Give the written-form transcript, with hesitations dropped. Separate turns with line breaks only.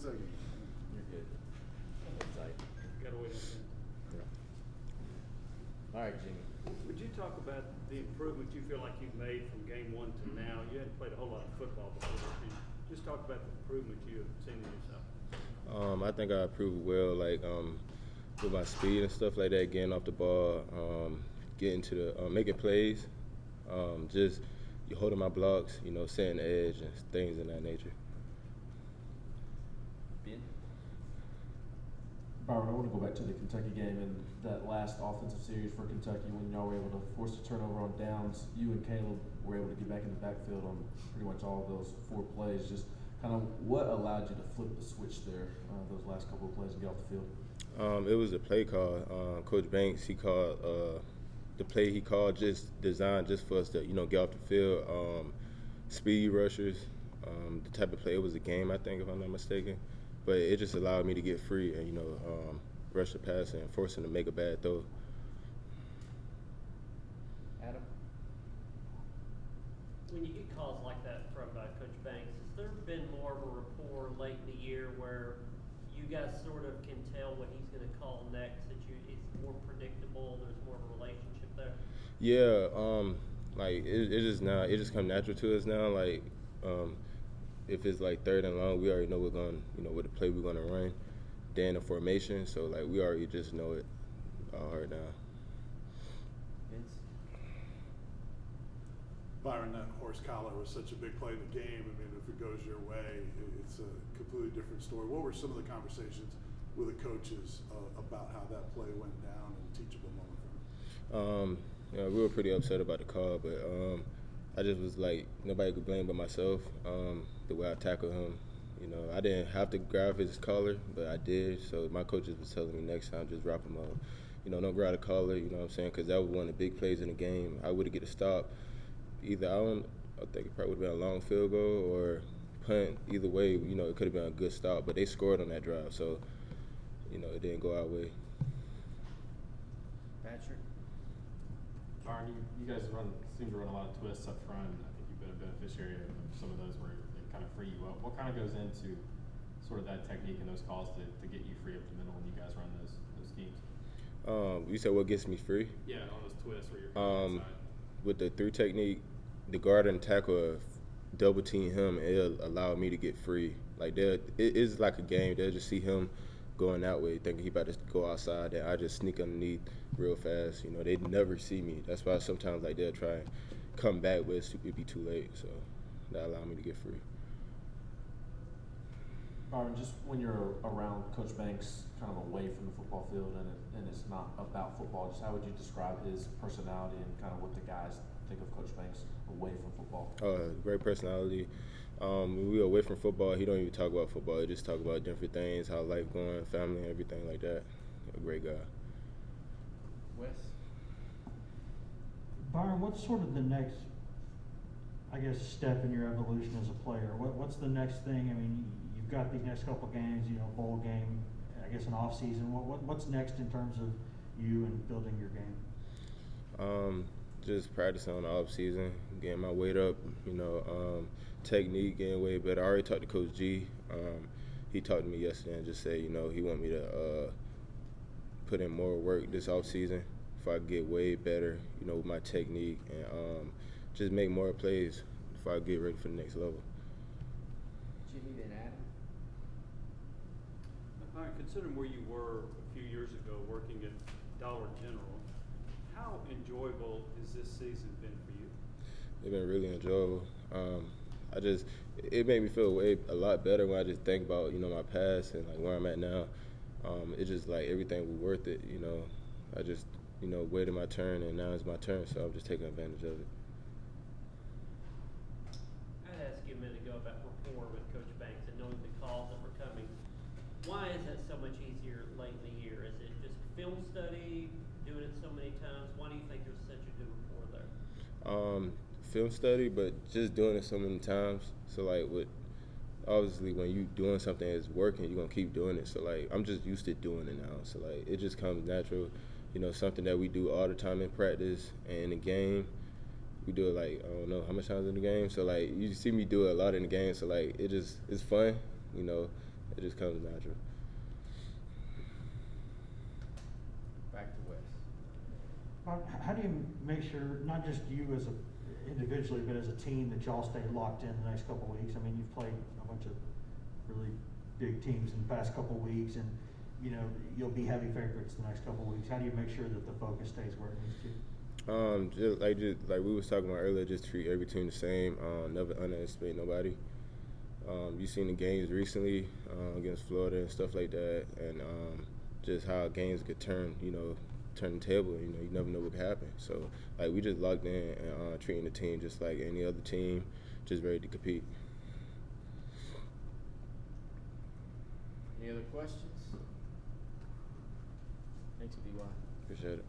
so you're good. Hold tight.
Got to wait on him.
Yeah. All right, Jimmy.
Would you talk about the improvement you feel like you've made from game one to now? You hadn't played a whole lot of football before. Can you just talk about the improvement you have seen in yourself?
I think I improved well, like with my speed and stuff like that, getting off the ball, getting to the making plays, just holding my blocks, setting the edge and things of that nature.
Ben?
Byron, I want to go back to the Kentucky game and that last offensive series for Kentucky when y'all were able to force a turnover on downs. You and Caleb were able to get back in the backfield on pretty much all of those 4 plays. Just kind of what allowed you to flip the switch there, those last couple of plays and get off the field?
It was a play call. Coach Banks, he called the play he called just designed just for us to, get off the field. Speed rushers, the type of play. It was a game, I think, if I'm not mistaken. But it just allowed me to get free and, rush the pass and force him to make a bad throw.
Adam?
When you get calls like that from Coach Banks, has there been more of a rapport late in the year where you guys sort of can tell what he's going to call next, that it's more predictable, there's more of a relationship there?
Yeah, like it just come natural to us now. Like, if it's like 3rd and long, we already know we're going, what the play we're gonna run. Then the formation, so like we already just know it hard now.
Vince?
Byron, that horse collar was such a big play in the game. I mean, if it goes your way, it's a completely different story. What were some of the conversations with the coaches about how that play went down and teachable moment for them?
We were pretty upset about the call, but I just was like, nobody could blame but myself. The way I tackled him, I didn't have to grab his collar, but I did. So my coaches was telling me next time, just drop him out. Don't grab the collar, you know what I'm saying? Because that was one of the big plays in the game. I would have get a stop. Either I think it probably would have been a long field goal or punt. Either way, it could have been a good stop. But they scored on that drive, so, it didn't go our way.
Patrick?
Byron, you guys seem to run a lot of twists up front. I think you've been a beneficiary of some of those where they kind of free you up. What kind of goes into sort of that technique and those calls to get you free up the middle when you guys run those schemes?
You said what gets me free?
Yeah, on those twists where you're coming inside.
With the 3 technique, the guard and tackle double team him, it'll allow me to get free. Like it's like a game. They'll just see him going that way, thinking he about to go outside, and I just sneak underneath real fast. They never see me. That's why sometimes like they'll try and come back, but it'd be too late. So that allow me to get free.
Byron, just when you're around Coach Banks, kind of away from the football field, and it's not about football, just how would you describe his personality and kind of what the guys think of Coach Banks away from football?
Great personality. When we away from football, he don't even talk about football. He just talk about different things, how life going, family, and everything like that. A great guy.
Wes?
Byron, what's sort of the next, step in your evolution as a player? What's the next thing? I mean, you've got these next couple games, bowl game, an off season. What's next in terms of you and building your game?
Just practicing on the off season, getting my weight up, technique getting way better. I already talked to Coach G. He talked to me yesterday and just said, he want me to put in more work this off season if I get way better, with my technique and just make more plays before I get ready for the next level.
Jimmy, then Adam?
All right, considering where you were a few years ago working at Dollar General, how enjoyable has this season been for you?
It's been really enjoyable. It made me feel a lot better when I just think about, my past and like where I'm at now. It's just like everything was worth it, I just, waited my turn and now it's my turn, so I'm just taking advantage of it.
I asked you a minute ago about rapport with Coach Banks and knowing the calls that were coming. Why is that so much easier late in the year? Is it just film study, doing it so many times? Why do you think there's such a good rapport there?
Film study, but just doing it so many times. So like obviously when you doing something that's working, you're gonna keep doing it. So like I'm just used to doing it now. So like it just comes natural. Something that we do all the time in practice and in the game. We do it like, I don't know how much times in the game. So like you see me do it a lot in the game. So like it's fun, it just comes natural.
Back to Wes.
How do you make sure, not just you as a, individually, but as a team, that y'all stay locked in the next couple of weeks? I mean, you've played a bunch of really big teams in the past couple of weeks, and, you know, you'll be heavy favorites the next couple of weeks. How do you make sure that the focus stays where it needs to?
Just like we was talking about earlier, just treat every team the same. Never underestimate nobody. You've seen the games recently against Florida and stuff like that, and just how games could turn the table. You know, you never know what could happen. So, like, we just locked in and treating the team just like any other team, just ready to compete.
Any other questions? Thanks, BY.
Appreciate it.